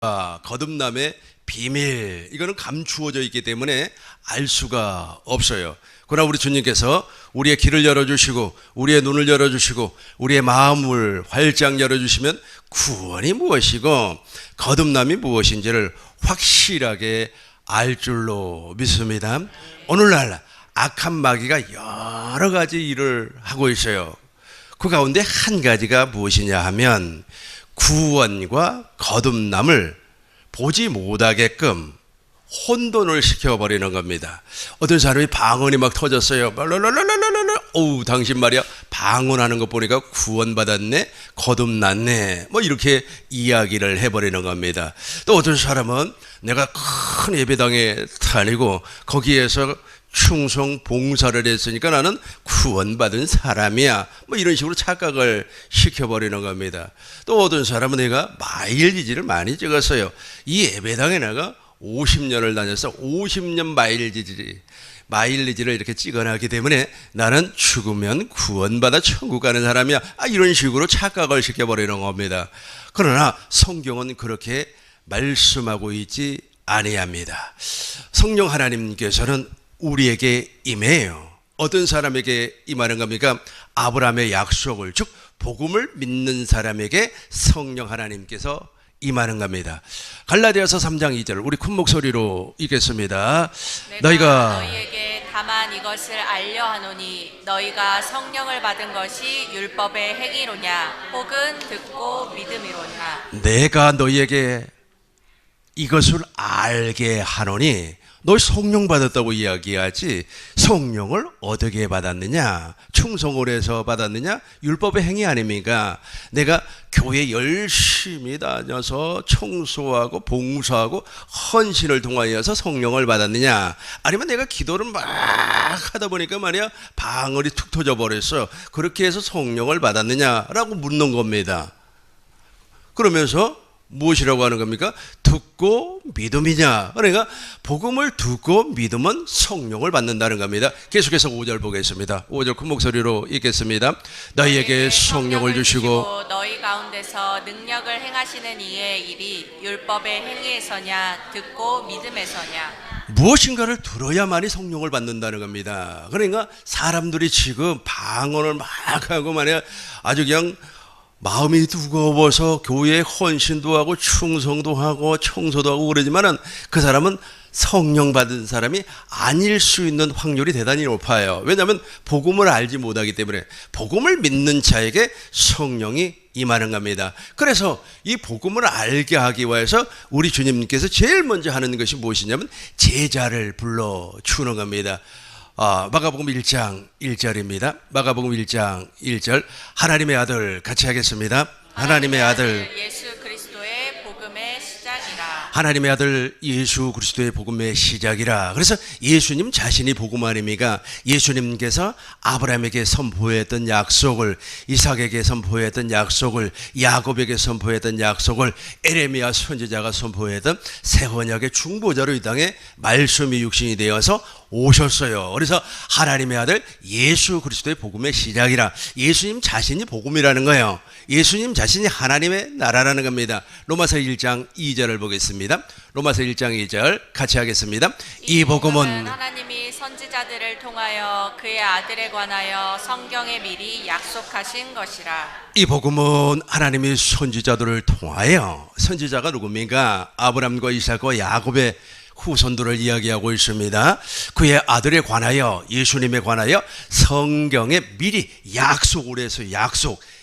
거듭남의 비밀, 이거는 감추어져 있기 때문에 알 수가 없어요. 그러나 우리 주님께서 우리의 길을 열어주시고 우리의 눈을 열어주시고 우리의 마음을 활짝 열어주시면 구원이 무엇이고 거듭남이 무엇인지를 확실하게 알 줄로 믿습니다. 오늘날 악한 마귀가 여러 가지 일을 하고 있어요. 그 가운데 한 가지가 무엇이냐 하면 구원과 거듭남을 보지 못하게끔 혼돈을 시켜버리는 겁니다. 어떤 사람이 방언이 막 터졌어요. 어우, 당신 말이야 방언하는 것 보니까 구원받았네, 거듭났네, 뭐 이렇게 이야기를 해버리는 겁니다. 또 어떤 사람은 내가 큰 예배당에 다니고 거기에서 충성 봉사를 했으니까 나는 구원받은 사람이야, 뭐 이런 식으로 착각을 시켜버리는 겁니다. 또 어떤 사람은 내가 마일리지를 많이 찍었어요. 이 예배당에 내가 50년을 다녀서 50년 마일리지를 이렇게 찍어놨기 때문에 나는 죽으면 구원받아 천국 가는 사람이야, 이런 식으로 착각을 시켜버리는 겁니다. 그러나 성경은 그렇게 말씀하고 있지 아니합니다. 성령 하나님께서는 우리에게 임해요. 어떤 사람에게 임하는 겁니까? 아브라함의 약속을, 즉 복음을 믿는 사람에게 성령 하나님께서 임하는 겁니다. 갈라디아서 3장 2절 우리 큰 목소리로 읽겠습니다. 내가 너희에게 다만 이것을 알려 하노니 너희가 성령을 받은 것이 율법의 행위로냐 혹은 듣고 믿음이로냐. 내가 너희에게 이것을 알게 하노니, 너 성령 받았다고 이야기하지 성령을 어떻게 받았느냐? 충성을 해서 받았느냐? 율법의 행위 아닙니까? 내가 교회 열심히 다녀서 청소하고 봉사하고 헌신을 통하여서 성령을 받았느냐? 아니면 내가 기도를 막 하다 보니까 말이야 방언이 툭 터져 버렸어, 그렇게 해서 성령을 받았느냐라고 묻는 겁니다. 그러면서 무엇이라고 하는 겁니까? 듣고 믿음이냐? 그러니까 복음을 듣고 믿으면 성령을 받는다는 겁니다. 계속해서 5절 보겠습니다. 5절 큰 목소리로 읽겠습니다. 너희에게 성령을 주시고 너희 가운데서 능력을 행하시는 이의 일이 율법의 행위에서냐 듣고 믿음에서냐. 무엇인가를 들어야만이 성령을 받는다는 겁니다. 그러니까 사람들이 지금 방언을 막 하고 말이야 아주 그냥 마음이 두꺼워서 교회에 헌신도 하고 충성도 하고 청소도 하고 그러지만은 그 사람은 성령 받은 사람이 아닐 수 있는 확률이 대단히 높아요. 왜냐하면 복음을 알지 못하기 때문에. 복음을 믿는 자에게 성령이 임하는 겁니다. 그래서 이 복음을 알게 하기 위해서 우리 주님께서 제일 먼저 하는 것이 무엇이냐면 제자를 불러주는 겁니다. 마가복음 1장 1절입니다. 마가복음 1장 1절 하나님의 아들 같이 하겠습니다. 하나님의 아들 예수 그리스도의 복음의 시작이라. 하나님의 아들 예수 그리스도의 복음의 시작이라. 그래서 예수님 자신이 복음 아닙니까? 예수님께서 아브라함에게 선포했던 약속을, 이삭에게 선포했던 약속을, 야곱에게 선포했던 약속을 에레미야 선지자가 선포했던 새 언약의 중보자로 이 땅에 말씀이 육신이 되어서 오셨어요. 그래서 하나님의 아들 예수 그리스도의 복음의 시작이라. 예수님 자신이 복음이라는 거예요. 예수님 자신이 하나님의 나라라는 겁니다. 로마서 1장 2절을 보겠습니다. 로마서 1장 2절 같이 하겠습니다. 이 복음은 하나님이 선지자들을 통하여 그의 아들에 관하여 성경에 미리 약속하신 것이라. 이 복음은 하나님이 선지자들을 통하여, 선지자가 누굽니까? 아브라함과 이삭과 야곱의 후손들을 이야기하고 있습니다. 그의 아들에 관하여, 예수님에 관하여 성경에 미리 약속을 해서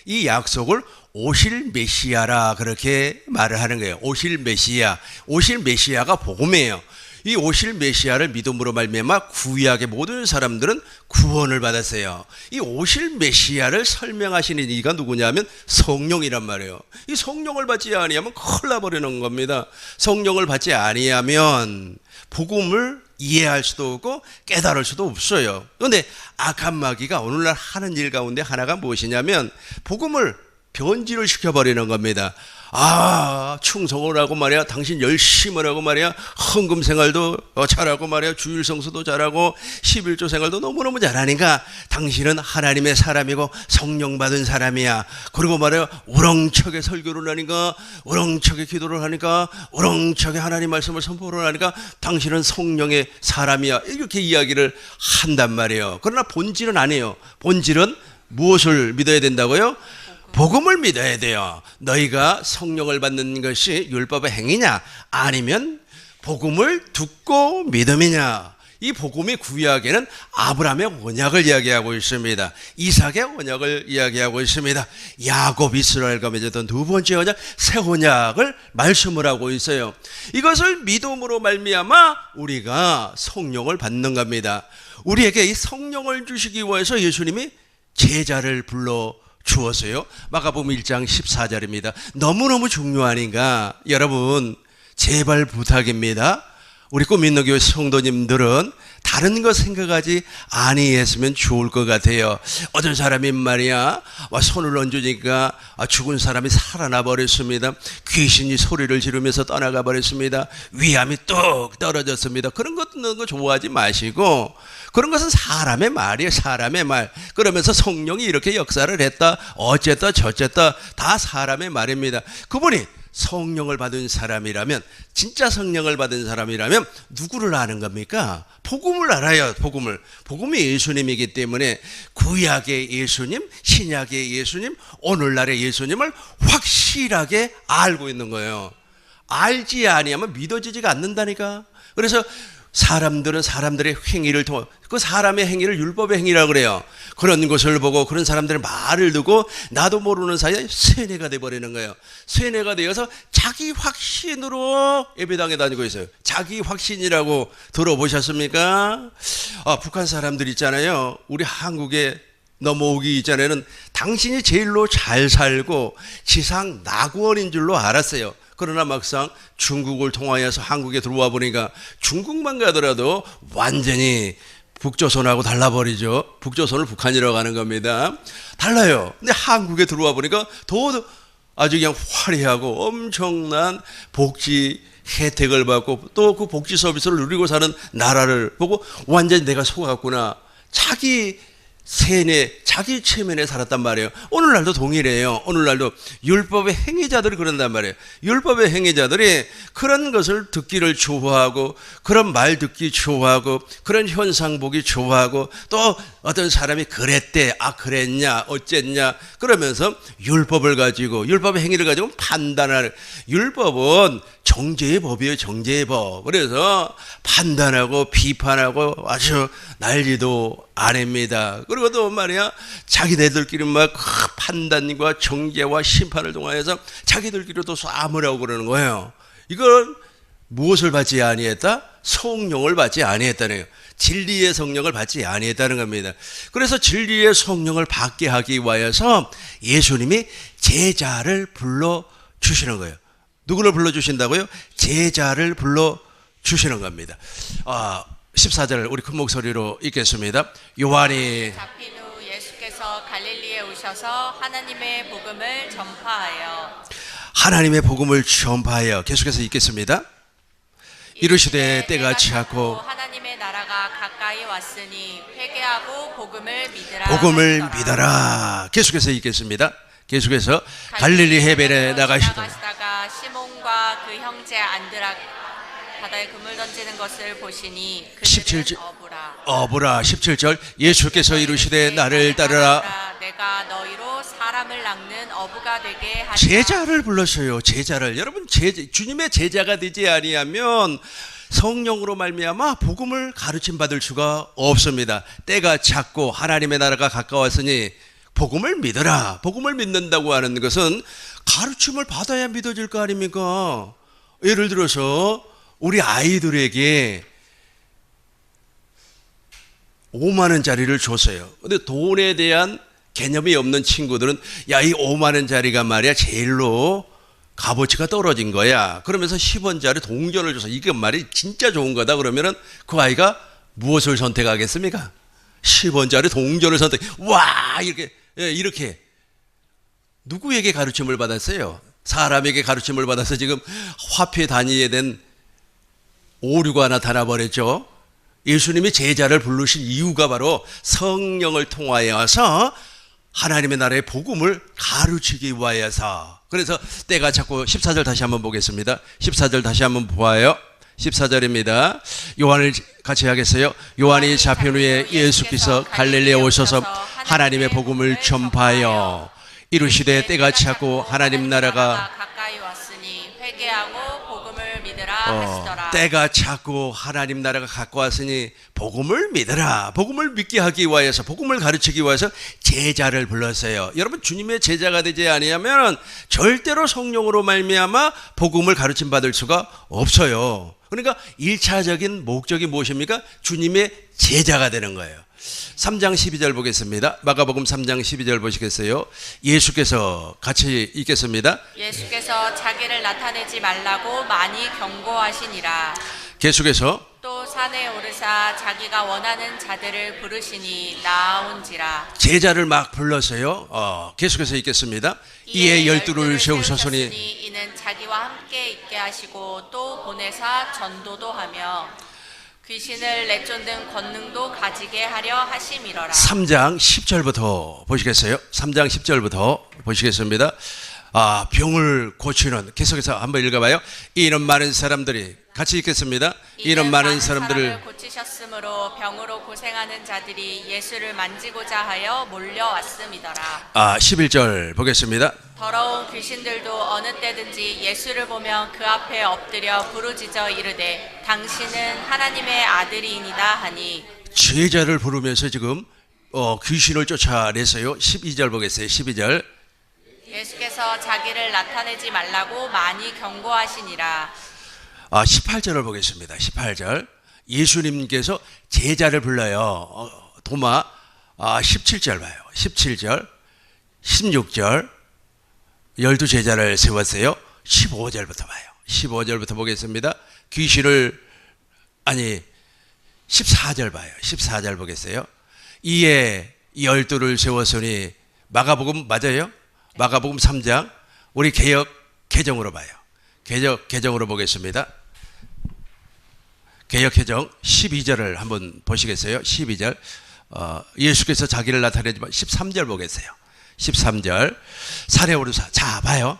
이 약속을 오실 메시아라 그렇게 말을 하는 거예요. 오실 메시아가 복음이에요. 이 오실 메시아를 믿음으로 말미암아 구약의 모든 사람들은 구원을 받았어요. 이 오실 메시아를 설명하시는 이가 누구냐면 성령이란 말이에요. 이 성령을 받지 아니하면 큰일 나버리는 겁니다. 성령을 받지 아니하면 복음을 이해할 수도 없고 깨달을 수도 없어요. 그런데 악한 마귀가 오늘날 하는 일 가운데 하나가 무엇이냐면 복음을 변질을 시켜버리는 겁니다. 충성을 하고 말이야, 당신 열심히 하고 말이야, 헌금 생활도 잘하고 말이야, 주일 성수도 잘하고 11조 생활도 너무너무 잘하니까 당신은 하나님의 사람이고 성령 받은 사람이야. 그리고 말이야, 우렁차게 설교를 하니까, 우렁차게 기도를 하니까, 우렁차게 하나님 말씀을 선포를 하니까 당신은 성령의 사람이야. 이렇게 이야기를 한단 말이에요. 그러나 본질은 아니에요. 본질은 무엇을 믿어야 된다고요? 복음을 믿어야 돼요. 너희가 성령을 받는 것이 율법의 행위냐, 아니면 복음을 듣고 믿음이냐. 이 복음이 구약에는 아브라함의 언약을 이야기하고 있습니다. 이삭의 언약을 이야기하고 있습니다. 야곱 이스라엘과 맺었던 두 번째 언약, 새 언약을 말씀을 하고 있어요. 이것을 믿음으로 말미암아 우리가 성령을 받는 겁니다. 우리에게 이 성령을 주시기 위해서 예수님이 제자를 불러 주었어요. 마가복음 1장 14절입니다. 너무너무 중요하니까 여러분 제발 부탁입니다. 우리 꿈있는교회 성도님들은 다른 거 생각하지 아니했으면 좋을 것 같아요. 어떤 사람이 말이야, 손을 얹으니까 죽은 사람이 살아나 버렸습니다. 귀신이 소리를 지르면서 떠나가 버렸습니다. 위암이 뚝 떨어졌습니다. 그런 거 듣는 거 좋아하지 마시고, 그런 것은 사람의 말이에요. 사람의 말. 그러면서 성령이 이렇게 역사를 했다, 어쨌다 저쨌다, 다 사람의 말입니다. 그분이 성령을 받은 사람이라면, 진짜 성령을 받은 사람이라면 누구를 아는 겁니까? 복음을 알아요. 복음이 예수님이기 때문에 구약의 예수님, 신약의 예수님, 오늘날의 예수님을 확실하게 알고 있는 거예요. 알지 아니하면 믿어지지가 않는다니까. 그래서 사람들은 사람들의 행위를 통해, 그 사람의 행위를 율법의 행위라고 그래요. 그런 것을 보고 그런 사람들의 말을 듣고 나도 모르는 사이에 세뇌가 돼버리는 거예요. 세뇌가 되어서 자기 확신으로 예배당에 다니고 있어요. 자기 확신이라고 들어보셨습니까? 북한 사람들 있잖아요. 우리 한국에 넘어오기 이전에는 당신이 제일로 잘 살고 지상 낙원인 줄로 알았어요. 그러나 막상 중국을 통하여서 한국에 들어와 보니까 중국만 가더라도 완전히 북조선하고 달라버리죠. 북조선을 북한이라고 하는 겁니다. 달라요. 근데 한국에 들어와 보니까 더 아주 그냥 화려하고 엄청난 복지 혜택을 받고 또 그 복지 서비스를 누리고 사는 나라를 보고 완전히 내가 속았구나. 자기 세뇌, 자기 체면에 살았단 말이에요. 오늘날도 동일해요. 오늘날도 율법의 행위자들이 그런단 말이에요. 율법의 행위자들이 그런 것을 듣기를 좋아하고, 그런 말 듣기 좋아하고, 그런 현상 보기 좋아하고, 또 어떤 사람이 그랬대, 그랬냐, 어쨌냐, 그러면서 율법을 가지고, 율법의 행위를 가지고 판단하는, 율법은 정죄의 법이에요. 정죄의 법. 그래서 판단하고 비판하고 아주 난리도 아닙니다. 그리고 또 말이야, 자기네들끼리 막 판단과 정죄와 심판을 통하여서 자기들끼리 또 싸움을 그러는 거예요. 이건 무엇을 받지 아니했다? 성령을 받지 아니했다는 거예요. 진리의 성령을 받지 아니했다는 겁니다. 그래서 진리의 성령을 받게 하기 위해서 예수님이 제자를 불러 주시는 거예요. 누구를 불러주신다고요? 제자를 불러주시는 겁니다. 14절 우리 큰 목소리로 읽겠습니다. 요한이 잡힌 후 예수께서 갈릴리에 오셔서 하나님의 복음을 전파하여 하나님의 복음을 전파하여 계속해서 읽겠습니다. 이르시되 때가 차고 하나님의 나라가 가까이 왔으니 회개하고 복음을 믿으라. 복음을 믿어라. 계속해서 읽겠습니다. 계속해서 갈릴리 해변에 나가시다가 시몬과 그 형제 안드라 바다에 그물 던지는 것을 보시니 17절 어부라 17절 예수께서 이르시되 나를 따르라. 내가 너희로 사람을 낚는 어부가 되게 하리라. 제자를 불렀어요. 제자를. 여러분 주님의 제자가 되지 아니하면 성령으로 말미암아 복음을 가르침 받을 수가 없습니다. 때가 찼고 하나님의 나라가 가까웠으니 복음을 믿어라. 복음을 믿는다고 하는 것은 가르침을 받아야 믿어질 거 아닙니까? 예를 들어서 우리 아이들에게 5만 원짜리를 줬어요. 근데 돈에 대한 개념이 없는 친구들은 야, 이 5만 원짜리가 말이야 제일로 값어치가 떨어진 거야. 그러면서 10원짜리 동전을 줘서 이게 말이 진짜 좋은 거다. 그러면은 그 아이가 무엇을 선택하겠습니까? 10원짜리 동전을 선택. 와, 이렇게 누구에게 가르침을 받았어요? 사람에게 가르침을 받아서 지금 화폐 단위에 된 오류가 나타나 버렸죠. 예수님이 제자를 부르신 이유가 바로 성령을 통하여서 하나님의 나라의 복음을 가르치기 위하여서. 그래서 때가 자꾸 14절 다시 한번 보겠습니다. 14절 다시 한번 보아요. 14절입니다. 요한을 같이 하겠어요. 요한이 잡힌 후에 예수께서 갈릴리에 오셔서 하나님의 복음을 전파하여 이르시되 때가 차고 하나님 나라가 가까이 왔으니 회개하고 복음을 믿으라 하시더라. 때가 차고 하나님 나라가 가까이 왔으니 복음을 믿으라. 복음을 믿게 하기 위하여서, 복음을 가르치기 위해서 제자를 불렀어요. 여러분, 주님의 제자가 되지 아니하면 절대로 성령으로 말미암아 복음을 가르침 받을 수가 없어요. 그러니까 1차적인 목적이 무엇입니까? 주님의 제자가 되는 거예요. 3장 12절 보겠습니다. 마가복음 3장 12절 보시겠어요? 예수께서 같이 읽겠습니다. 예수께서 자기를 나타내지 말라고 많이 경고하시니라. 계속해서 또 산에 오르사 자기가 원하는 자들을 부르시니 나아온지라. 제자를 막 불렀어요. 계속해서 읽겠습니다. 이에 열두를 세우셨으니 이는 자기와 함께 있게 하시고 또 보내사 전도도 하며 귀신을 내쫓는 권능도 가지게 하려 하심이로라. 3장 10절부터 보시겠어요? 3장 10절부터 보시겠습니다. 병을 고치는, 계속해서 한번 읽어봐요. 이는 많은 사람들이, 같이 읽겠습니다. 이는 많은 사람들을 고치셨으므로 병으로 고생하는 자들이 예수를 만지고자 하여 몰려왔음이더라. 11절 보겠습니다. 더러운 귀신들도 어느 때든지 예수를 보면 그 앞에 엎드려 부르짖어 이르되 당신은 하나님의 아들이니이다 하니. 제자를 부르면서 지금 귀신을 쫓아냈어요. 12절 보겠어요. 12절. 예수께서 자기를 나타내지 말라고 많이 경고하시니라. 18절을 보겠습니다. 18절. 예수님께서 제자를 불러요. 도마. 17절 봐요. 17절, 16절. 12제자를 세웠어요. 15절부터 봐요. 15절부터 보겠습니다. 14절 봐요. 14절 보겠어요. 이에 12를 세웠으니, 마가복음 맞아요? 마가복음 3장. 우리 개정으로 봐요. 개정으로 보겠습니다. 개혁개정 12절을 한번 보시겠어요? 12절. 예수께서 자기를 나타내지만 13절 보겠어요. 13절. 산에 오르사. 자, 봐요.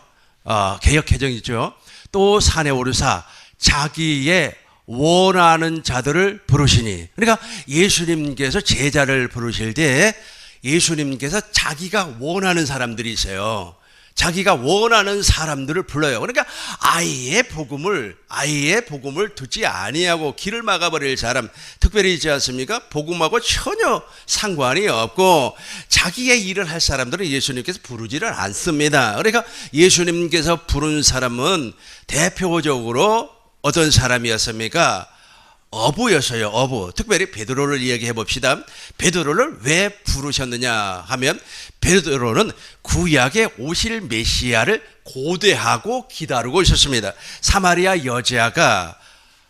개혁개정이죠. 또 산에 오르사 자기의 원하는 자들을 부르시니. 그러니까 예수님께서 제자를 부르실 때 예수님께서 자기가 원하는 사람들이 있어요. 자기가 원하는 사람들을 불러요. 그러니까 아예 복음을 듣지 아니하고 길을 막아버릴 사람, 특별히 있지 않습니까? 복음하고 전혀 상관이 없고 자기의 일을 할 사람들은 예수님께서 부르지를 않습니다. 그러니까 예수님께서 부른 사람은 대표적으로 어떤 사람이었습니까? 어부였어요. 어부. 특별히 베드로를 이야기해 봅시다. 베드로를 왜 부르셨느냐 하면, 베드로는 구약에 오실 메시아를 고대하고 기다리고 있었습니다. 사마리아 여자가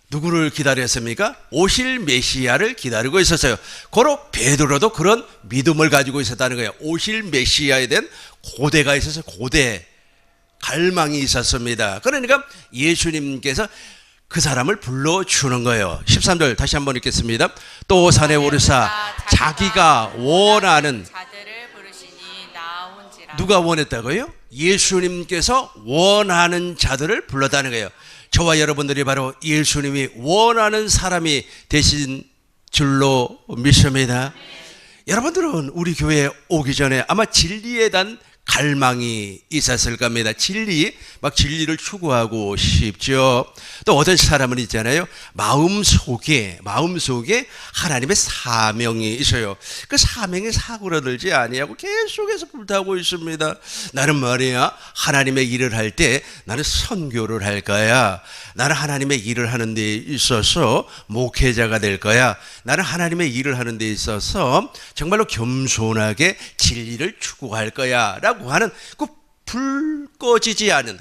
누구를 기다렸습니까? 오실 메시아를 기다리고 있었어요. 고로 베드로도 그런 믿음을 가지고 있었다는 거예요. 오실 메시아에 대한 고대가 있어서 고대, 갈망이 있었습니다. 그러니까 예수님께서 그 사람을 불러주는 거예요. 13절 다시 한번 읽겠습니다. 또 산에 오르사 자기가 원하는 자들을 부르시니 나온지라. 누가 원했다고요? 예수님께서 원하는 자들을 불렀다는 거예요. 저와 여러분들이 바로 예수님이 원하는 사람이 되신 줄로 믿습니다. 여러분들은 우리 교회에 오기 전에 아마 진리에 대한 갈망이 있었을 겁니다. 진리를 추구하고 싶죠. 또 어떤 사람은 있잖아요. 마음속에 하나님의 사명이 있어요. 그 사명에 사고라들지 아니하고 계속해서 불타고 있습니다. 나는 말이야, 하나님의 일을 할 때 나는 선교를 할 거야. 나는 하나님의 일을 하는 데 있어서 목회자가 될 거야. 나는 하나님의 일을 하는 데 있어서 정말로 겸손하게 진리를 추구할 거야 라고 하는 그 꺼지지 않은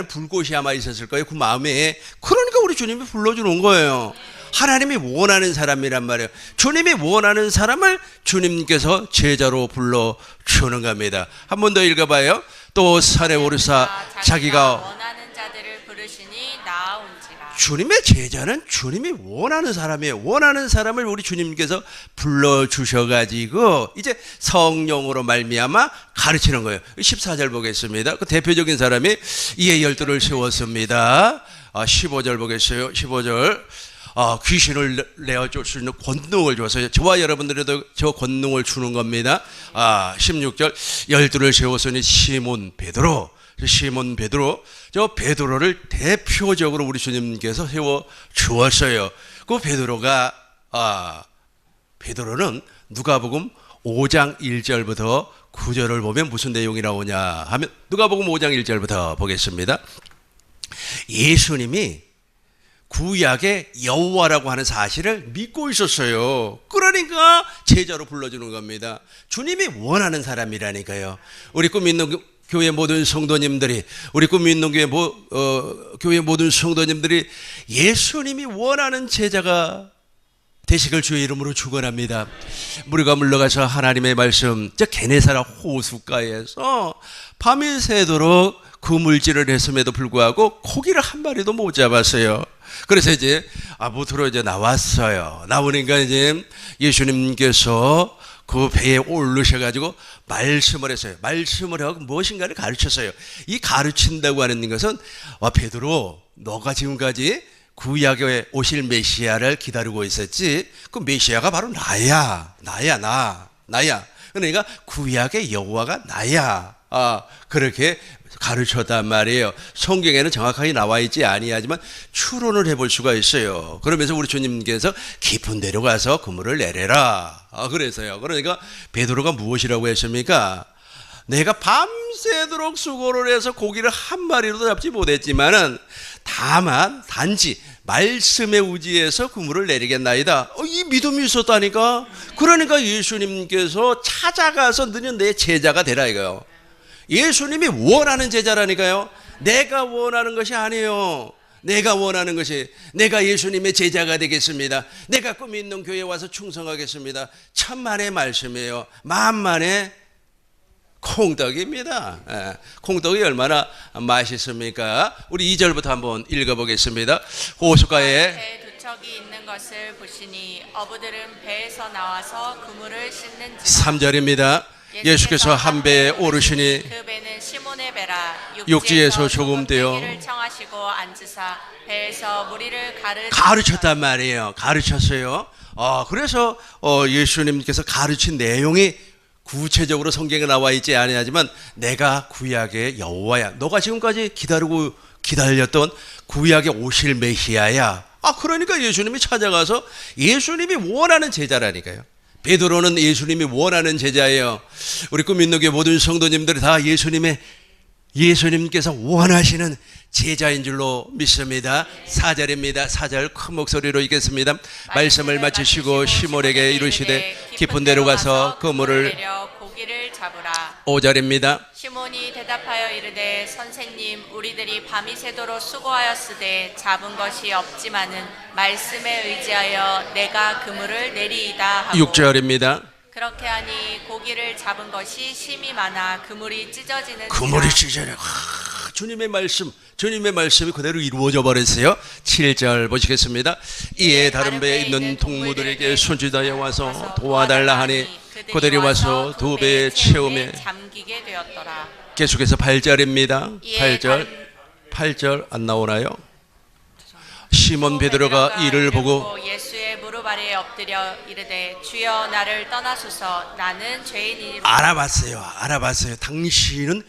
불꽃이 아마 있었을 거예요. 그 마음에. 그러니까 우리 주님이 불러주는 거예요. 하나님이 원하는 사람이란 말이에요. 주님이 원하는 사람을 주님께서 제자로 불러주는 겁니다. 한 번 더 읽어봐요. 또 산에 오르사 자기가 원하는 자들을 부르시니 나아온지라. 주님의 제자는 주님이 원하는 사람이에요. 원하는 사람을 우리 주님께서 불러주셔가지고 이제 성령으로 말미암아 가르치는 거예요. 14절 보겠습니다. 그 대표적인 사람이 이에 열두를 세웠습니다. 15절 보겠어요. 15절. 귀신을 내어줄 수 있는 권능을 줘서 저와 여러분들에도 저 권능을 주는 겁니다. 16절. 열두를 세웠으니 시몬 베드로, 저 베드로를 대표적으로 우리 주님께서 세워 주었어요. 그 베드로는 누가복음 5장 1절부터 9절을 보면 무슨 내용이 나오냐 하면 누가복음 5장 1절부터 보겠습니다. 예수님이 구약의 여호와라고 하는 사실을 믿고 있었어요. 그러니까 제자로 불러주는 겁니다. 주님이 원하는 사람이라니까요. 우리 꿈 있는 교회 모든 성도님들이, 우리 꿈 있는 교회 모든 성도님들이 예수님이 원하는 제자가 되시길 주의 이름으로 축원합니다. 무리가 물러가서 하나님의 말씀, 저 게네사라 호숫가에서 밤이 새도록 그물질을 했음에도 불구하고 고기를 한 마리도 못 잡았어요. 그래서 이제 아부트로 이제 나왔어요. 나오니까 이제 예수님께서 그 배에 오르셔가지고 말씀을 했어요. 말씀을 하고 무엇인가를 가르쳤어요. 이 가르친다고 하는 것은 베드로, 너가 지금까지 구약에 오실 메시아를 기다리고 있었지. 그 메시아가 바로 나야. 그러니까 구약의 여호와가 나야. 그렇게 가르쳤단 말이에요. 성경에는 정확하게 나와 있지 아니하지만 추론을 해볼 수가 있어요. 그러면서 우리 주님께서 깊은 데로 가서 그물을 내려라. 그래서요. 그러니까 베드로가 무엇이라고 했습니까? 내가 밤새도록 수고를 해서 고기를 한 마리도 잡지 못했지만은 단지 말씀에 의지해서 그물을 내리겠나이다. 이 믿음이 있었다니까. 그러니까 예수님께서 찾아가서 너는 내 제자가 되라 이거요. 예수님이 원하는 제자라니까요. 내가 원하는 것이 아니에요. 내가 원하는 것이 내가 예수님의 제자가 되겠습니다. 내가 꿈이 있는 교회에 와서 충성하겠습니다. 천만의 말씀이에요. 만만의 콩떡입니다. 콩떡이 얼마나 맛있습니까? 우리 2절부터 한번 읽어보겠습니다. 호숫가에 두 척이 있는 것을 보시니 어부들은 배에서 나와서 그물을 씻는지라. 3절입니다. 예수께서 한 배에 오르시니 그 배는 시몬의 배라. 육지에서 조금 떼어 를 청하시고 앉으사 배에서 무리를 가르쳤단 말이에요. 가르쳤어요. 그래서 예수님께서 가르친 내용이 구체적으로 성경에 나와 있지 아니하지만 내가 구약의 여호와야. 너가 지금까지 기다렸던 구약에 오실 메시아야. 그러니까 예수님이 찾아가서 예수님이 원하는 제자라니까요. 베드로는 예수님이 원하는 제자예요. 우리 꿈 있는 교회 모든 성도님들이 다 예수님께서 원하시는 제자인 줄로 믿습니다. 4절입니다. 4절 큰 목소리로 읽겠습니다. 말씀을 마치시고 시몬에게 이르시되 깊은 데로 가서 그물을 내려 고기를 잡으라. 5절입니다. 시몬이 대답하여 이르되 선생님 우리들이 밤이 새도록 수고하였으되 잡은 것이 없지만은 말씀에 의지하여 내가 그물을 내리이다 하고 6절입니다. 그렇게 하니 고기를 잡은 것이 심이 많아 그물이 찢어지는 그물이 찢어져. 주님의 말씀이 그대로 이루어져 버렸어요. 7절 보시겠습니다. 이에 다른 배에 있는 동무들에게 손짓하여 와서 도와달라 하니 그들이 와서 두 배의 채움에 잠기게 되었더라. 계속해서 8절입니다. 8절 안 나오나요? 시몬 베드로가 이를 보고 예수의 무릎 아래에 엎드려 이르되 주여 나를 떠나소서 나는 죄인이니. 알아봤어요. 당신은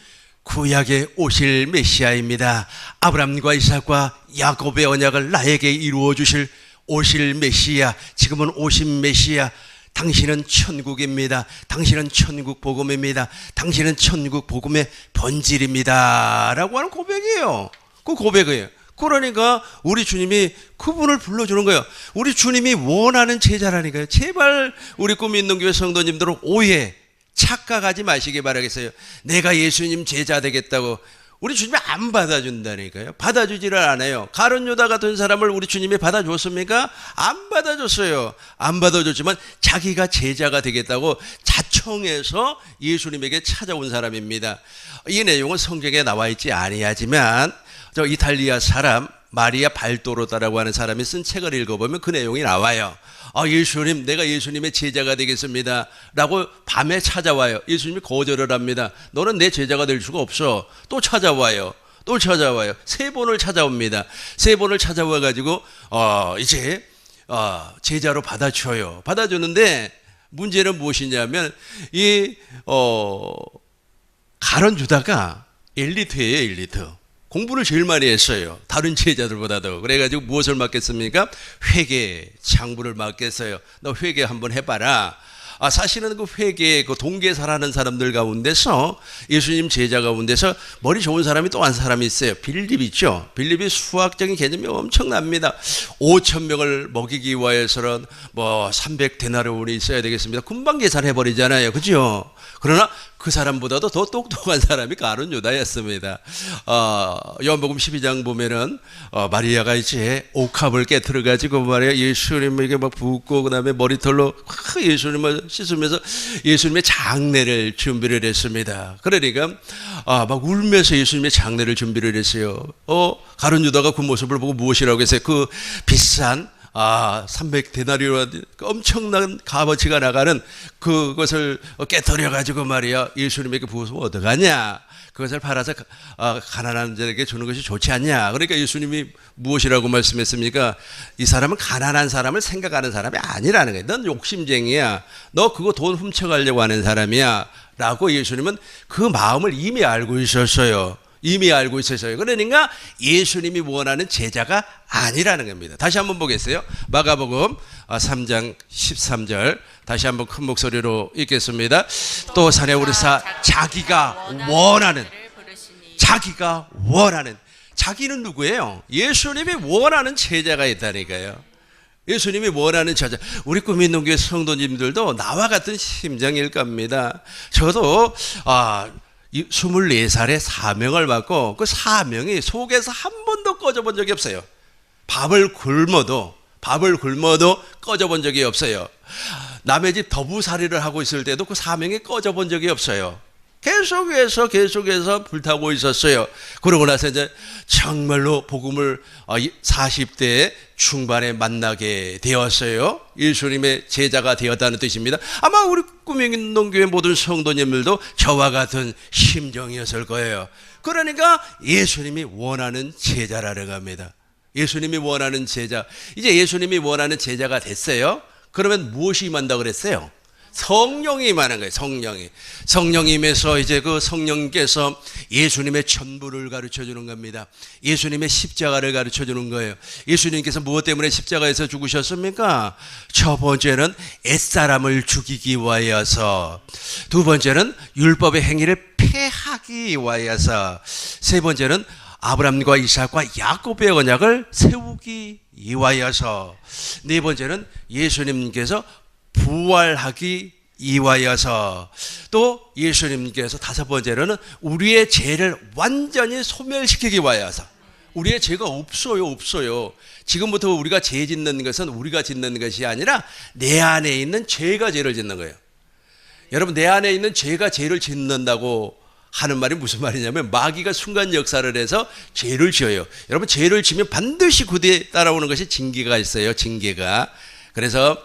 구약에 오실 메시아입니다. 아브라함과 이삭과 야곱의 언약을 나에게 이루어 주실 오실 메시아, 지금은 오신 메시아. 당신은 천국입니다. 당신은 천국 복음입니다. 당신은 천국 복음의 본질입니다. 라고 하는 고백이에요. 그 고백이에요. 그러니까 우리 주님이 그분을 불러주는 거예요. 우리 주님이 원하는 제자라니까요. 제발 우리 꿈이 있는 교회 성도님들은 착각하지 마시기 바라겠어요. 내가 예수님 제자 되겠다고 우리 주님이 안 받아준다니까요. 받아주지를 않아요. 가룟 유다 같은 사람을 우리 주님이 받아줬습니까? 안 받아줬어요. 안 받아줬지만 자기가 제자가 되겠다고 자청해서 예수님에게 찾아온 사람입니다. 이 내용은 성경에 나와 있지 아니하지만 저 이탈리아 사람 마리아 발도로다라고 하는 사람이 쓴 책을 읽어보면 그 내용이 나와요. 예수님, 내가 예수님의 제자가 되겠습니다 라고 밤에 찾아와요. 예수님이 거절을 합니다. 너는 내 제자가 될 수가 없어. 또 찾아와요. 또 찾아와요. 3번을 찾아옵니다. 3번을 찾아와 가지고 이제 제자로 받아줘요. 받아주는데 문제는 무엇이냐면 이 가룟 유다가 엘리트예요. 엘리트. 공부를 제일 많이 했어요. 다른 제자들보다도. 그래가지고 무엇을 맡겠습니까? 회계 장부를 맡겠어요. 너 회계 한번 해봐라. 사실은 그 회계 그 동계사라는 사람들 가운데서 예수님 제자 가운데서 머리 좋은 사람이 또 한 사람이 있어요. 빌립 있죠. 빌립이 수학적인 개념이 엄청납니다. 5,000명을 먹이기 위해서는 300데나리온이 있어야 되겠습니다. 금방 계산해 버리잖아요. 그죠? 그러나 그 사람보다도 더 똑똑한 사람이 가룟 유다였습니다. 요한복음 12장 보면은 마리아가 이제 옥합을 깨트려 가지고 말이야 예수님에게 막 붓고 그다음에 머리털로 예수님을 씻으면서 예수님의 장례를 준비를 했습니다. 그러니까 막 울면서 예수님의 장례를 준비를 했어요. 가룟 유다가 그 모습을 보고 무엇이라고 했어요? 그 비싼 300데나리온 엄청난 값어치가 나가는 그것을 깨뜨려 가지고 말이야 예수님에게 부었으면 어떡하냐? 그것을 팔아서 가난한 자에게 주는 것이 좋지 않냐? 그러니까 예수님이 무엇이라고 말씀했습니까? 이 사람은 가난한 사람을 생각하는 사람이 아니라는 거예요. 넌 욕심쟁이야. 너 그거 돈 훔쳐가려고 하는 사람이야 라고 예수님은 그 마음을 이미 알고 있었어요. 이미 알고 있었어요. 그러니까 예수님이 원하는 제자가 아니라는 겁니다. 다시 한번 보겠어요. 마가복음 3장 13절 다시 한번 큰 목소리로 읽겠습니다. 또 산에 오르사 자기가 원하는 자기는 누구예요? 예수님이 원하는 제자가 있다니까요. 예수님이 원하는 제자. 우리 꿈있는교회 성도님들도 나와 같은 심정일 겁니다. 저도 24살에 사명을 받고 그 사명이 속에서 한 번도 꺼져본 적이 없어요. 밥을 굶어도 꺼져본 적이 없어요. 남의 집 더부살이를 하고 있을 때도 그 사명이 꺼져본 적이 없어요. 계속해서 불타고 있었어요. 그러고 나서 이제 정말로 복음을 40대 중반에 만나게 되었어요. 예수님의 제자가 되었다는 뜻입니다. 아마 우리 꿈인동교회 모든 성도님들도 저와 같은 심정이었을 거예요. 그러니까 예수님이 원하는 제자라는 겁니다. 예수님이 원하는 제자. 이제 예수님이 원하는 제자가 됐어요. 그러면 무엇이 임한다 그랬어요? 성령이 임하는 거예요. 성령이 임해서 이제 그 성령께서 예수님의 전부를 가르쳐 주는 겁니다. 예수님의 십자가를 가르쳐 주는 거예요. 예수님께서 무엇 때문에 십자가에서 죽으셨습니까? 첫 번째는 옛사람을 죽이기 위하여서, 두 번째는 율법의 행위를 폐하기 위하여서, 세 번째는 아브라함과 이삭과 야곱의 언약을 세우기 위하여서, 네 번째는 예수님께서 부활하기 위하여서, 또 예수님께서 다섯 번째로는 우리의 죄를 완전히 소멸시키기 위하여서. 우리의 죄가 없어요. 지금부터 우리가 죄 짓는 것은 우리가 짓는 것이 아니라 내 안에 있는 죄가 죄를 짓는 거예요. 여러분, 내 안에 있는 죄가 죄를 짓는다고 하는 말이 무슨 말이냐면, 마귀가 순간 역사를 해서 죄를 지어요. 여러분, 죄를 지면 반드시 그 뒤에 따라오는 것이 징계가 있어요. 징계가. 그래서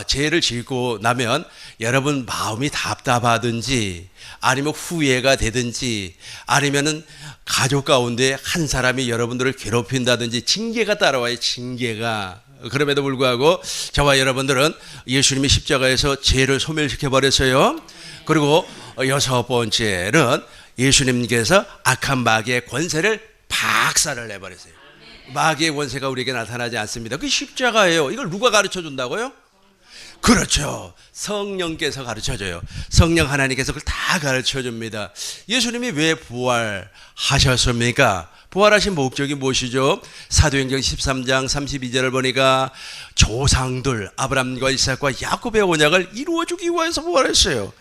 죄를 짓고 나면 여러분 마음이 답답하든지 아니면 후회가 되든지 아니면은 가족 가운데 한 사람이 여러분들을 괴롭힌다든지 징계가 따라와요. 징계가. 그럼에도 불구하고 저와 여러분들은 예수님이 십자가에서 죄를 소멸시켜 버렸어요. 그리고 여섯 번째는 예수님께서 악한 마귀의 권세를 박살을 내버렸어요. 마귀의 권세가 우리에게 나타나지 않습니다. 그게 십자가예요. 이걸 누가 가르쳐 준다고요? 그렇죠. 성령께서 가르쳐줘요. 성령 하나님께서 그걸 다 가르쳐줍니다. 예수님이 왜 부활하셨습니까? 부활하신 목적이 무엇이죠? 사도행전 13장 32절을 보니까 조상들 아브라함과 이삭과 야곱의 언약을 이루어주기 위해서 부활했어요.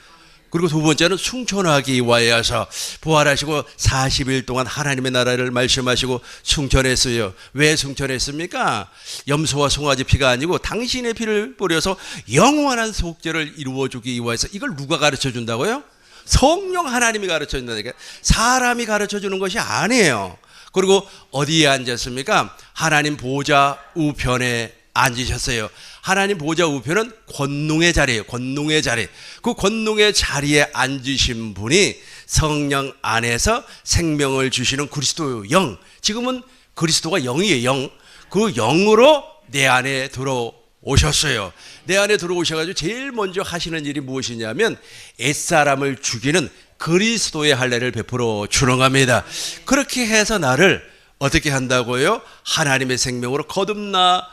그리고 두 번째는 승천하기 위하여서 부활하시고 40일 동안 하나님의 나라를 말씀하시고 승천했어요. 왜 승천했습니까? 염소와 송아지 피가 아니고 당신의 피를 뿌려서 영원한 속죄를 이루어주기 위해서. 이걸 누가 가르쳐 준다고요? 성령 하나님이 가르쳐 준다니까. 사람이 가르쳐 주는 것이 아니에요. 그리고 어디에 앉았습니까? 하나님 보좌 우편에 앉으셨어요. 하나님 보좌 우편은 권능의 자리예요. 권능의 자리. 그 권능의 자리에 앉으신 분이 성령 안에서 생명을 주시는 그리스도 영. 지금은 그리스도가 영이에요. 영. 그 영으로 내 안에 들어오셨어요. 내 안에 들어오셔가지고 제일 먼저 하시는 일이 무엇이냐면 옛사람을 죽이는 그리스도의 할례를 베풀어 주는 겁니다. 그렇게 해서 나를 어떻게 한다고요? 하나님의 생명으로 거듭나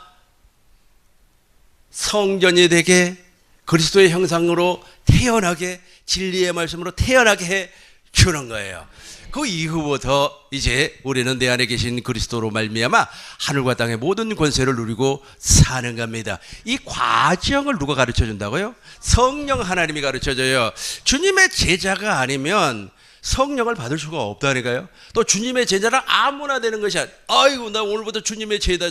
성전이 되게, 그리스도의 형상으로 태어나게, 진리의 말씀으로 태어나게 해 주는 거예요. 그 이후부터 이제 우리는 내 안에 계신 그리스도로 말미암아 하늘과 땅의 모든 권세를 누리고 사는 겁니다. 이 과정을 누가 가르쳐 준다고요? 성령 하나님이 가르쳐 줘요. 주님의 제자가 아니면 성령을 받을 수가 없다니까요. 또 주님의 제자는 아무나 되는 것이 아니에요. 아이고, 나 오늘부터 주님의 제자,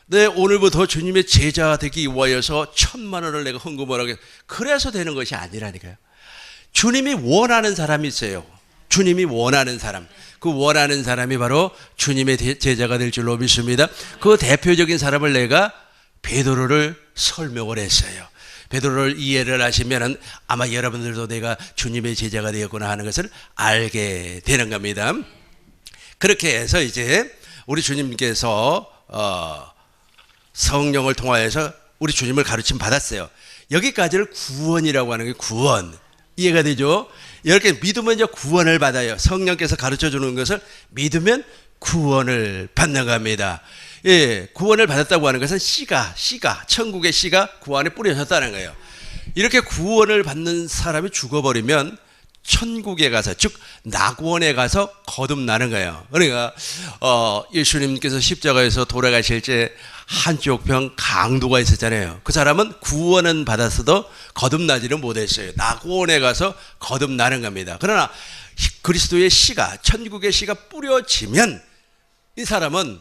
네, 오늘부터 주님의 제자 되기 위하여서 1,000만 원을 내가 헌금을 하게, 그래서 되는 것이 아니라니까요. 주님이 원하는 사람이 있어요. 주님이 원하는 사람. 그 원하는 사람이 바로 주님의 제자가 될 줄로 믿습니다. 그 대표적인 사람을 내가 베드로를 설명을 했어요. 베드로를 이해를 하시면은 아마 여러분들도 내가 주님의 제자가 되었구나 하는 것을 알게 되는 겁니다. 그렇게 해서 이제 우리 주님께서 성령을 통하여서 우리 주님을 가르침 받았어요. 여기까지를 구원이라고 하는 게 구원. 이해가 되죠? 이렇게 믿으면 이제 구원을 받아요. 성령께서 가르쳐 주는 것을 믿으면 구원을 받는 겁니다. 예, 구원을 받았다고 하는 것은 씨가 천국의 씨가 구 안에 뿌려졌다는 거예요. 이렇게 구원을 받는 사람이 죽어버리면 천국에 가서, 즉 낙원에 가서 거듭나는 거예요. 그러니까 예수님께서 십자가에서 돌아가실 때 한쪽 병 강도가 있었잖아요. 그 사람은 구원은 받았어도 거듭나지는 못했어요. 낙원에 가서 거듭나는 겁니다. 그러나 그리스도의 씨가, 천국의 씨가 뿌려지면 이 사람은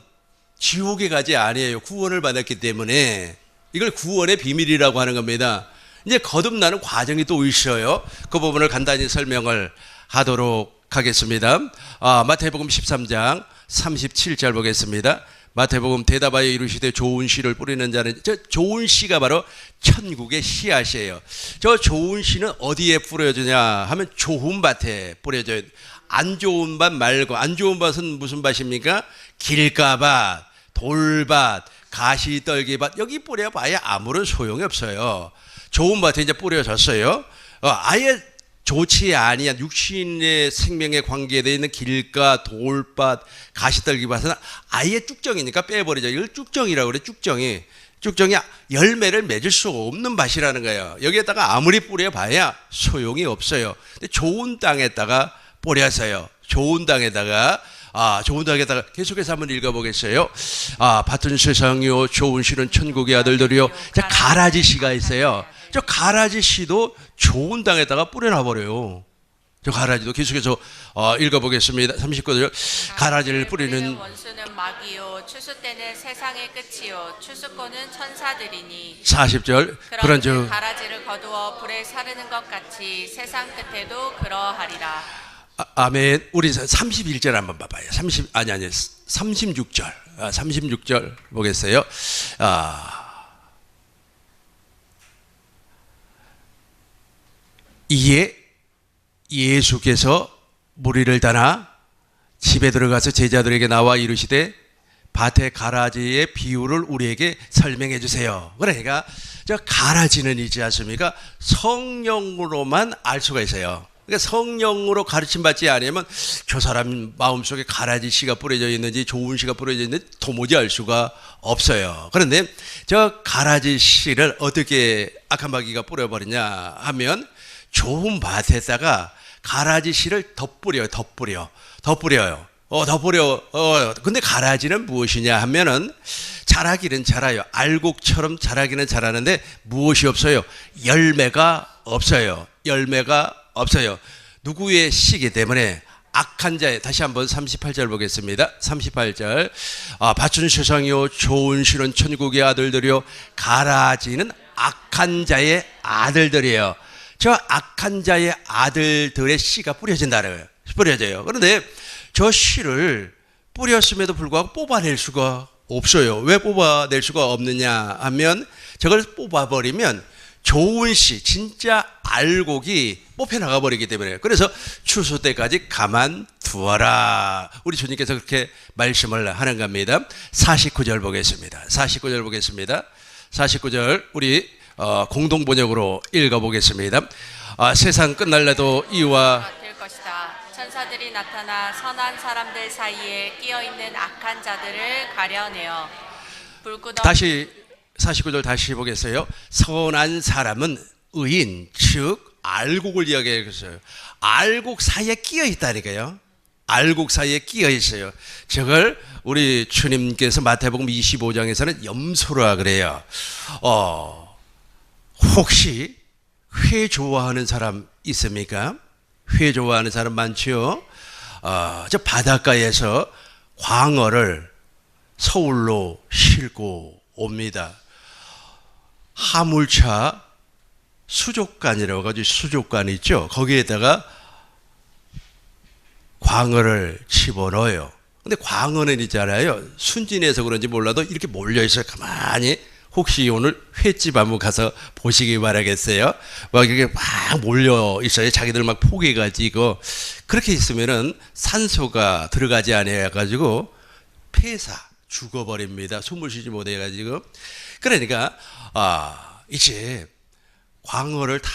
지옥에 가지 아니에요. 구원을 받았기 때문에. 이걸 구원의 비밀이라고 하는 겁니다. 이제 거듭나는 과정이 또 있어요. 그 부분을 간단히 설명을 하도록 하겠습니다. 마태복음 13장 37절 보겠습니다. 마태복음 대답하여 이르시되 좋은 씨를 뿌리는 자는, 저 좋은 씨가 바로 천국의 씨앗이에요. 저 좋은 씨는 어디에 뿌려주냐 하면 좋은 밭에 뿌려져요. 안 좋은 밭 말고, 안 좋은 밭은 무슨 밭입니까? 길가밭, 돌밭, 가시떨기밭, 여기 뿌려봐야 아무런 소용이 없어요. 좋은 밭에 이제 뿌려졌어요. 아예 좋지 아니한 육신의 생명에 관계되어 있는 길가, 돌밭, 가시떨기밭은 아예 쭉정이니까 빼버리죠. 이걸 쭉정이라고 그래. 쭉정이 열매를 맺을 수 없는 밭이라는 거예요. 여기에다가 아무리 뿌려봐야 소용이 없어요. 근데 좋은 땅에다가 뿌려서요. 좋은 땅에다가 계속해서 한번 읽어보겠어요. 밭은 세상이요 좋은 씨는 천국의 아들들이요. 자, 가라지 씨가 있어요. 저 가라지 씨도 좋은 땅에다가 뿌려놔버려요. 저 가라지도 계속해서 읽어보겠습니다. 39절. 가라지를 뿌리는 원수는 마귀요 추수 때는 세상의 끝이요 추수꾼은 천사들이니. 40절. 그런즉 가라지를 거두어 불에 사르는 것 같이 세상 끝에도 그러하리라. 아멘. 우리 31절 한번 봐봐요. 36절. 36절 보겠어요. 이에 예수께서 무리를 따라 집에 들어가서 제자들에게 나와 이르시되 밭의 가라지의 비유를 우리에게 설명해 주세요. 그러니까 저 가라지는 있지 않습니까? 성령으로만 알 수가 있어요. 그러니까 성령으로 가르침 받지 않으면 저 사람 마음속에 가라지 씨가 뿌려져 있는지 좋은 씨가 뿌려져 있는지 도무지 알 수가 없어요. 그런데 저 가라지 씨를 어떻게 악한 마귀가 뿌려버리냐 하면 좋은 밭에다가 가라지 씨를 덧뿌려요. 근데 가라지는 무엇이냐 하면은 자라기는 자라요. 알곡처럼 자라기는 자라는데 무엇이 없어요? 열매가 없어요. 열매가 없어요. 누구의 씨기 때문에 악한 자의, 다시 한번 38절 보겠습니다. 38절. 밭은 세상이요 좋은 씨는 천국의 아들들이요 가라지는 악한 자의 아들들이에요. 저 악한 자의 아들들의 씨가 뿌려져요. 그런데 저 씨를 뿌렸음에도 불구하고 뽑아낼 수가 없어요. 왜 뽑아낼 수가 없느냐 하면, 저걸 뽑아버리면 좋은 씨, 진짜 알곡이 뽑혀나가 버리기 때문에. 그래서 추수 때까지 가만두어라. 우리 주님께서 그렇게 말씀을 하는 겁니다. 49절 보겠습니다. 49절 우리 공동번역으로 읽어보겠습니다. 세상 끝날래도 이와 될 것이다. 천사들이 나타나 선한 사람들 사이에 끼어있는 악한 자들을 가려내어 불구덩이. 다시 49절 다시 보겠어요. 선한 사람은 의인, 즉 알곡을 이야기했어요. 알곡 사이에 끼어 있다니까요. 알곡 사이에 끼어 있어요. 저걸 우리 주님께서 마태복음 25장에서는 염소라 그래요. 혹시 회 좋아하는 사람 있습니까? 회 좋아하는 사람 많죠? 저 바닷가에서 광어를 서울로 싣고 옵니다. 하물차 수족관이라고 가지고 수족관 있죠. 거기에다가 광어를 집어넣어요. 근데 광어는 있잖아요. 순진해서 그런지 몰라도 이렇게 몰려 있어요. 가만히. 혹시 오늘 횟집 한번 가서 보시기 바라겠어요. 막 이렇게 막 몰려 있어요. 자기들 막 포개가지고. 그렇게 있으면은 산소가 들어가지 않아 가지고 폐사 죽어버립니다. 숨을 쉬지 못해 가지고. 그러니까 이제 광어를 다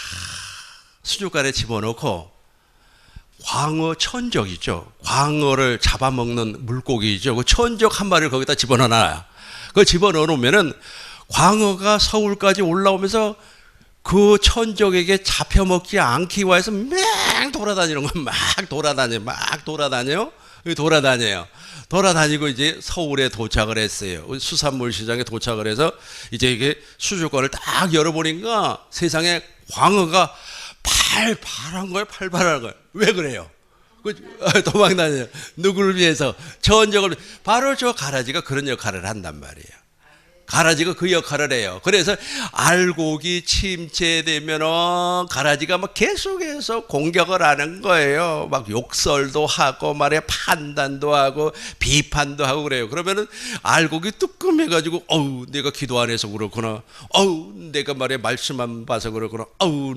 수족관에 집어넣고, 광어 천적 있죠. 광어를 잡아먹는 물고기죠. 그 천적 한 마리를 거기다 집어넣어놔요. 그걸 집어넣으면은 광어가 서울까지 올라오면서 그 천적에게 잡혀먹지 않기 위해서 맹 돌아다니는 거, 막 돌아다니고 이제 서울에 도착을 했어요. 수산물 시장에 도착을 해서 이제 이게 수족관을 딱 열어보니까 세상에 광어가 팔팔한 거예요. 왜 그래요? 도망다녀요. 누구를 위해서? 천적을. 바로 저 가라지가 그런 역할을 한단 말이에요. 가라지가 그 역할을 해요. 그래서 알곡이 침체되면 가라지가 막 계속해서 공격을 하는 거예요. 막 욕설도 하고 말이야, 판단도 하고 비판도 하고 그래요. 그러면은 알곡이 뜨끔해가지고 내가 기도 안 해서 그렇구나. 내가 말이야 말씀 안 봐서 그렇구나.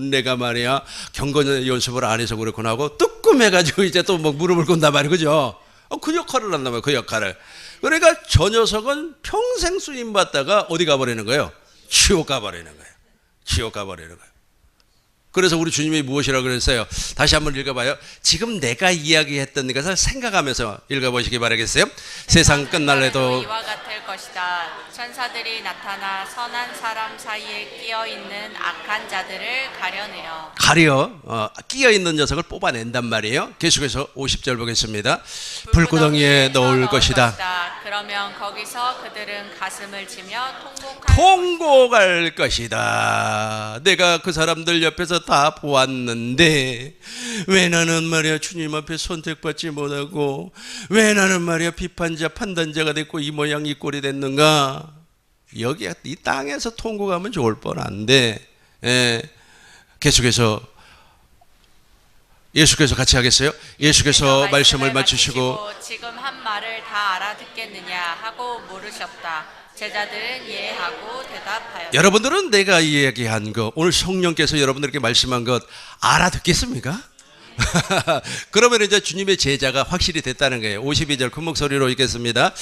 내가 말이야 경건 연습을 안 해서 그렇구나 하고 뜨끔해가지고 이제 또 뭐 무릎을 꿇는단 말이에요. 그죠? 그 역할을 한단 말이에요. 그 역할을. 그러니까 저 녀석은 평생 쓰임 받다가 어디 가버리는 거예요? 지옥 가버리는 거예요. 그래서 우리 주님이 무엇이라고 그랬어요? 다시 한번 읽어봐요. 지금 내가 이야기했던 것을 생각하면서 읽어보시기 바라겠어요. 세상 끝날래도 이와 같을 것이다. 천사들이 나타나 선한 사람 사이에 끼어 있는 악한 자들을 가려내어. 끼어 있는 녀석을 뽑아낸단 말이에요. 계속해서 50절 보겠습니다. 불구덩이에 넣을 것이다. 그러면 거기서 그들은 가슴을 치며 통곡할 것이다. 내가 그 사람들 옆에서 다 보았는데 왜 나는 말이야 주님 앞에 선택받지 못하고, 왜 나는 말이야 비판자 판단자가 됐고 이 모양 이 꼴이 됐는가. 여기 이 땅에서 통곡하면 좋을 뻔한데. 계속해서 예수께서 같이 하겠어요? 예수께서 말씀을 마치시고 지금 한 말을 다 알아듣겠느냐 하고 물으셨다. 제자들은 이해하고 대답하였다. 여러분들은 내가 이야기한 것, 오늘 성령께서 여러분들에게 말씀한 것 알아듣겠습니까? 그러면 이제 주님의 제자가 확실히 됐다는 거예요. 52절 큰 목소리로 읽겠습니다.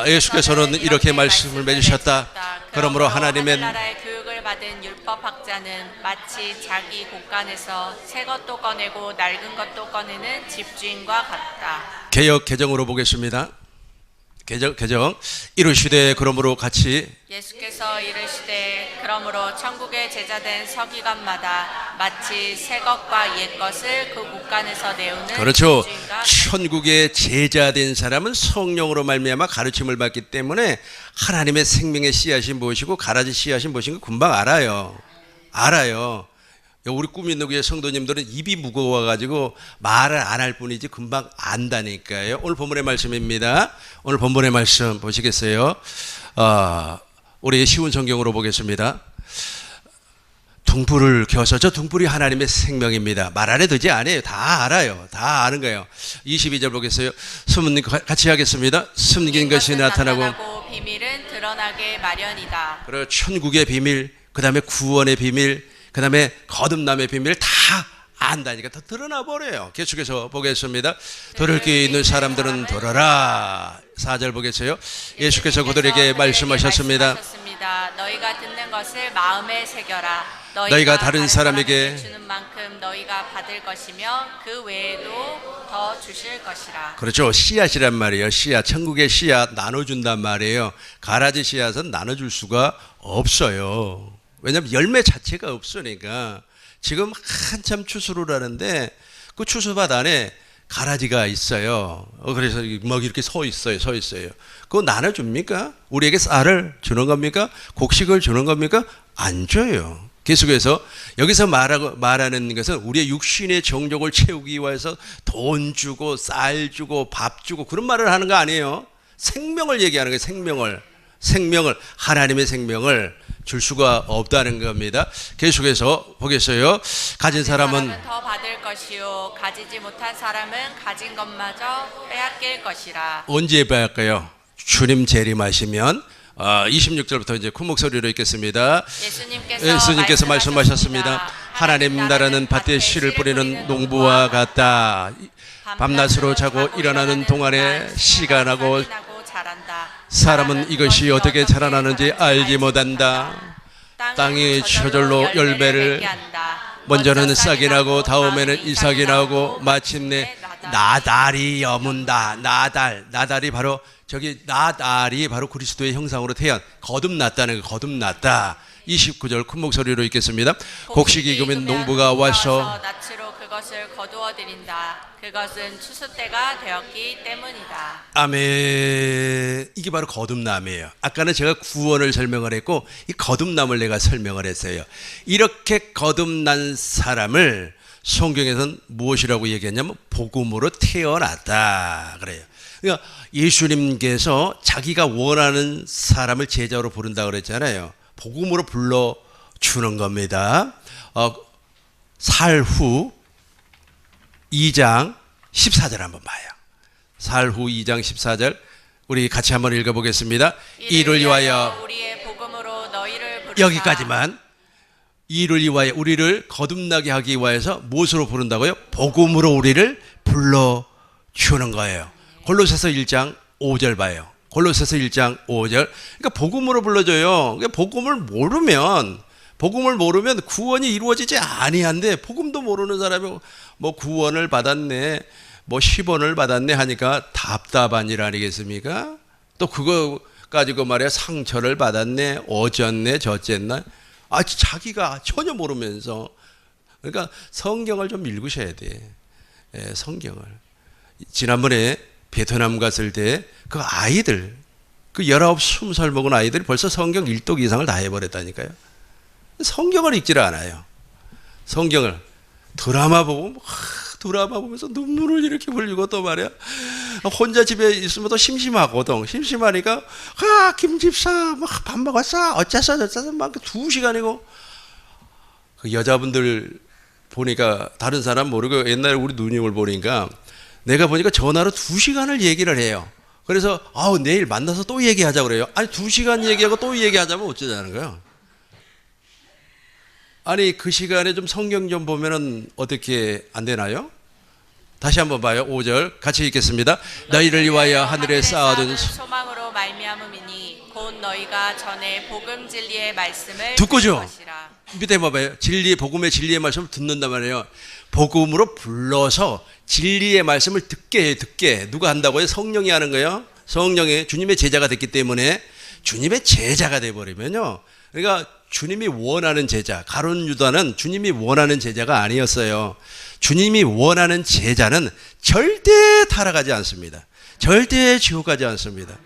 예수께서는 이렇게 말씀을 맺으셨다. 그러므로 하나님의 나라의 교육을 받은 율법학자는 마치 자기 곳간에서 새 것도 꺼내고 낡은 것도 꺼내는 집주인과 같다. 개역 개정으로 보겠습니다. 개정 이르시되 그러므로 같이 예수께서 이르시되 그러므로 천국의 제자된 서기관마다 마치 새 것과 옛 것을 그 곳간에서 내우는 그렇죠. 집주인과 천국의 제자된 사람은 성령으로 말미암아 가르침을 받기 때문에 하나님의 생명의 씨앗이 무엇이고 가라지 씨앗이 무엇인가 금방 알아요. 우리 꿈 있는 교회 성도님들은 입이 무거워가지고 말을 안 할 뿐이지 금방 안다니까요. 오늘 본문의 말씀입니다. 오늘 본문의 말씀 보시겠어요? 우리 쉬운 성경으로 보겠습니다. 둥불을 켜서, 저 둥불이 하나님의 생명입니다. 말 안 해도 되지 않아요. 다 알아요. 다 아는 거예요. 22절 보겠어요. 숨은 같이 하겠습니다. 숨긴 것이 나타나고 비밀은 드러나게 마련이다. 그리고 천국의 비밀, 그 다음에 구원의 비밀, 그 다음에 거듭남의 비밀 다 안다니까 다 드러나 버려요. 계속해서 보겠습니다. 들을 귀 있는 사람들은 들어라. 4절 보겠어요. 예수께서 그들에게 말씀하셨습니다. 너희가 듣는 것을 마음에 새겨라. 너희가 다른 사람에게 주는 만큼 너희가 받을 것이며 그 외에도 더 주실 것이라. 그렇죠. 씨앗이란 말이에요. 씨앗, 천국의 씨앗 나눠준단 말이에요. 가라지 씨앗은 나눠줄 수가 없어요. 왜냐하면 열매 자체가 없으니까. 지금 한참 추수를 하는데 그 추수밭 안에 가라지가 있어요. 그래서 막 이렇게 서 있어요. 그거 나눠줍니까? 우리에게 쌀을 주는 겁니까? 곡식을 주는 겁니까? 안 줘요. 계속해서 여기서 말하는 것은 우리의 육신의 정욕을 채우기 위해서 돈 주고 쌀 주고 밥 주고 그런 말을 하는 거 아니에요. 생명을 얘기하는 거예요. 생명을 하나님의 생명을 줄 수가 없다는 겁니다. 계속해서 보겠어요. 가진 사람은 더 받을 것이요 가지지 못한 사람은 가진 것마저 빼앗길 것이라. 언제 빼앗겨요? 주님 재림하시면 26절부터 이제 큰 목소리로 읽겠습니다. 예수님께서 말씀하셨습니다. 하나님 나라는 밭에 씨를 뿌리는 농부와 같다. 밤낮으로 자고 일어나는 동안에 씨가 나고 사람은 이것이 어떻게 자라나는지 알지 못한다. 땅이 저절로 열매를 먼저는 싹이 나고 다음에는 이삭이 나고 마침내 나달이 여문다. 나달이 바로 나달이 바로 그리스도의 형상으로 태어난 거듭났다는 거. 거듭났다. 29절 큰 목소리로 읽겠습니다. 곡식이 익으면 농부가 와서 낯으로 그것을 거두어 드린다. 그것은 추수 때가 되었기 때문이다. 아멘. 이게 바로 거듭남이에요. 아까는 제가 구원을 설명을 했고 이 거듭남을 내가 설명을 했어요. 이렇게 거듭난 사람을 성경에서는 무엇이라고 얘기했냐면 복음으로 태어났다 그래요. 그러니까 예수님께서 자기가 원하는 사람을 제자로 부른다 그랬잖아요. 복음으로 불러주는 겁니다. 살후 2장 14절 한번 봐요. 살후 2장 14절 우리 같이 한번 읽어보겠습니다. 이를 위하여 우리의 복음으로 너희를 부르사. 여기까지만. 이를 위하여 우리를 거듭나게 하기 위해서 무엇으로 부른다고요? 복음으로 우리를 불러주는 거예요. 골로새서 1장 5절 봐요. 골로새서 1장 5절. 그러니까 복음으로 불러줘요. 그러니까 복음을 모르면 구원이 이루어지지 아니한데 복음도 모르는 사람이 뭐 구원을 받았네, 뭐 10원을 받았네 하니까 답답한 일 아니겠습니까? 또 그거 가지고 말이야 상처를 받았네, 어쨌네, 저쨌나. 자기가 전혀 모르면서. 그러니까 성경을 좀 읽으셔야 돼. 성경을. 지난번에 베트남 갔을 때 그 아이들, 그 19, 20살 먹은 아이들이 벌써 성경 1독 이상을 다 해버렸다니까요. 성경을 읽지를 않아요. 성경을 드라마 보면서 눈물을 이렇게 흘리고 또 말이야. 혼자 집에 있으면 또 심심하거든. 심심하니까 김 집사 막 밥 먹었어 어쩌서 막 2시간이고. 그 여자분들 보니까 다른 사람 모르고 옛날에 우리 누님을 보니까 내가 보니까 전화로 2시간을 얘기를 해요. 그래서 내일 만나서 또 얘기하자 그래요. 아니 2시간 얘기하고 또 얘기하자면 어쩌자는 거예요. 아니 그 시간에 좀 성경 좀 보면은 어떻게 안 되나요? 다시 한번 봐요. 5절 같이 읽겠습니다. 너희를 위하여 하늘에 쌓아둔 소망으로 말미암음이니 곧 너희가 전에 복음 진리의 말씀을 듣고죠. 밑에 봐봐요. 복음의 진리의 말씀을 듣는단 말이에요. 복음으로 불러서 진리의 말씀을 듣게 누가 한다고요? 성령이 하는 거예요. 성령이 주님의 제자가 됐기 때문에 주님의 제자가 돼버리면요. 그러니까 주님이 원하는 제자, 가룟 유다는 주님이 원하는 제자가 아니었어요. 주님이 원하는 제자는 절대 타락하지 않습니다. 절대 지옥 가지 않습니다.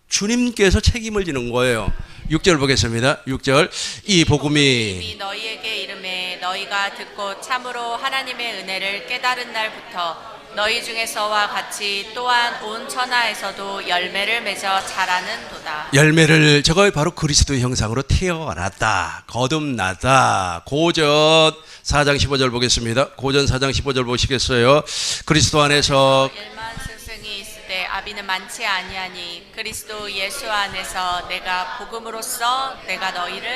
주님께서 책임을 지는 거예요. 6절 보겠습니다. 6절. 이 복음이 이미 너희에게 이름에 너희가 듣고 참으로 하나님의 은혜를 깨달은 날부터 너희 중에서와 같이 또한 온 천하에서도 열매를 맺어 자라는도다. 열매를, 저거 바로 그리스도의 형상으로 태어났다, 거듭났다. 고전 4장 15절 보겠습니다. 고전 4장 15절 보시겠어요? 그리스도 안에서 일만 스승이 있으되 아비는 많지 아니하니 그리스도 예수 안에서 내가 복음으로써 내가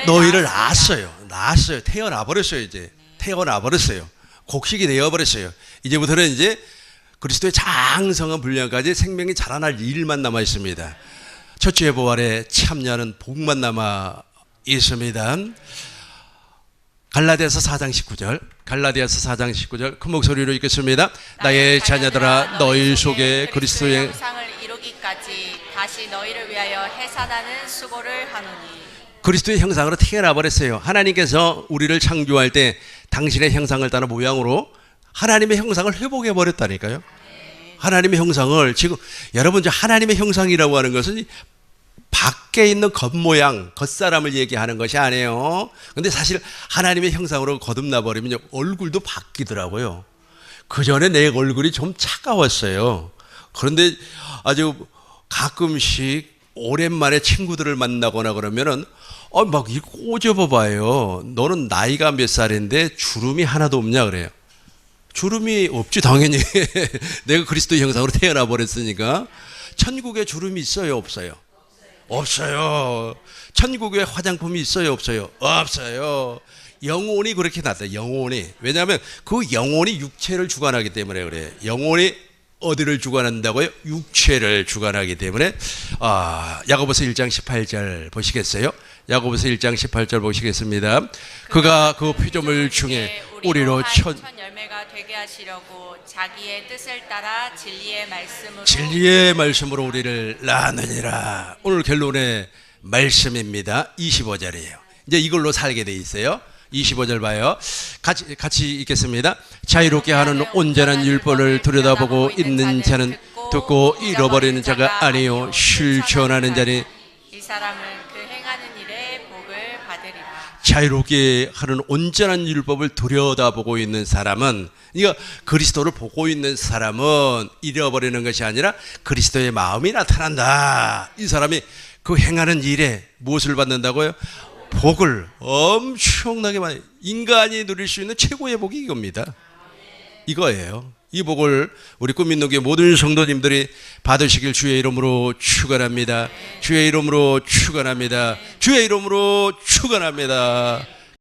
너희를 낳았어요. 태어나 버렸어요. 이제 태어나 버렸어요. 곡식이 되어 버렸어요. 이제부터는 이제 그리스도의 장성한 분량까지 생명이 자라날 일만 남아 있습니다. 첫째 부활에 참여하는 복만 남아 있습니다. 갈라디아서 4장 19절, 갈라디아서 4장 19절 큰 목소리로 읽겠습니다. 나의 자녀들아, 너희 속에 그리스도의 형상을 이루기까지 다시 너희를 위하여 해산하는 수고를 하노니. 그리스도의 형상으로 태어나 버렸어요. 하나님께서 우리를 창조할 때 당신의 형상을 따라 모양으로 하나님의 형상을 회복해 버렸다니까요. 하나님의 형상을, 지금 여러분, 하나님의 형상이라고 하는 것은 밖에 있는 겉모양, 겉사람을 얘기하는 것이 아니에요. 근데 사실 하나님의 형상으로 거듭나 버리면 얼굴도 바뀌더라고요. 그 전에 내 얼굴이 좀 차가웠어요. 그런데 아주 가끔씩 오랜만에 친구들을 만나거나 그러면은 막 이 꼬집어 봐요. 너는 나이가 몇 살인데 주름이 하나도 없냐 그래요. 주름이 없지 당연히. 내가 그리스도 형상으로 태어나 버렸으니까. 천국에 주름이 있어요, 없어요? 없어요. 천국에 화장품이 있어요, 없어요? 없어요. 영혼이 그렇게 났다. 영혼이. 왜냐하면 그 영혼이 육체를 주관하기 때문에 그래요. 영혼이 어디를 주관한다고요? 육체를 주관하기 때문에. 야고보서 1장 18절 보시겠어요? 야고보서 1장 18절 보시겠습니다. 그가 그 피조물 중에 우리로 천 열매가 되게 하시려고 자기의 뜻을 따라 진리의 말씀으로 우리를 낳느니라. 오늘 결론의 말씀입니다. 25절이에요. 이제 이걸로 살게 돼 있어요. 25절 봐요. 같이 읽겠습니다. 자유롭게 하는 온전한 율법을 들여다보고 있는 자는 듣고 잃어버리는 자가 아니요 실천하는 자니 이 사람은 그 행하는 일에 복을 받으리라. 자유롭게 하는 온전한 율법을 들여다보고 있는 사람은, 이거 그리스도를 보고 있는 사람은 잃어버리는 것이 아니라 그리스도의 마음이 나타난다. 이 사람이 그 행하는 일에 무엇을 받는다고요? 복을 엄청나게 많이, 인간이 누릴 수 있는 최고의 복이 이겁니다. 이거예요. 이 복을 우리 꿈민노교회 모든 성도님들이 받으시길 주의 이름으로 축원합니다. 주의 이름으로 축원합니다. 주의 이름으로 축원합니다.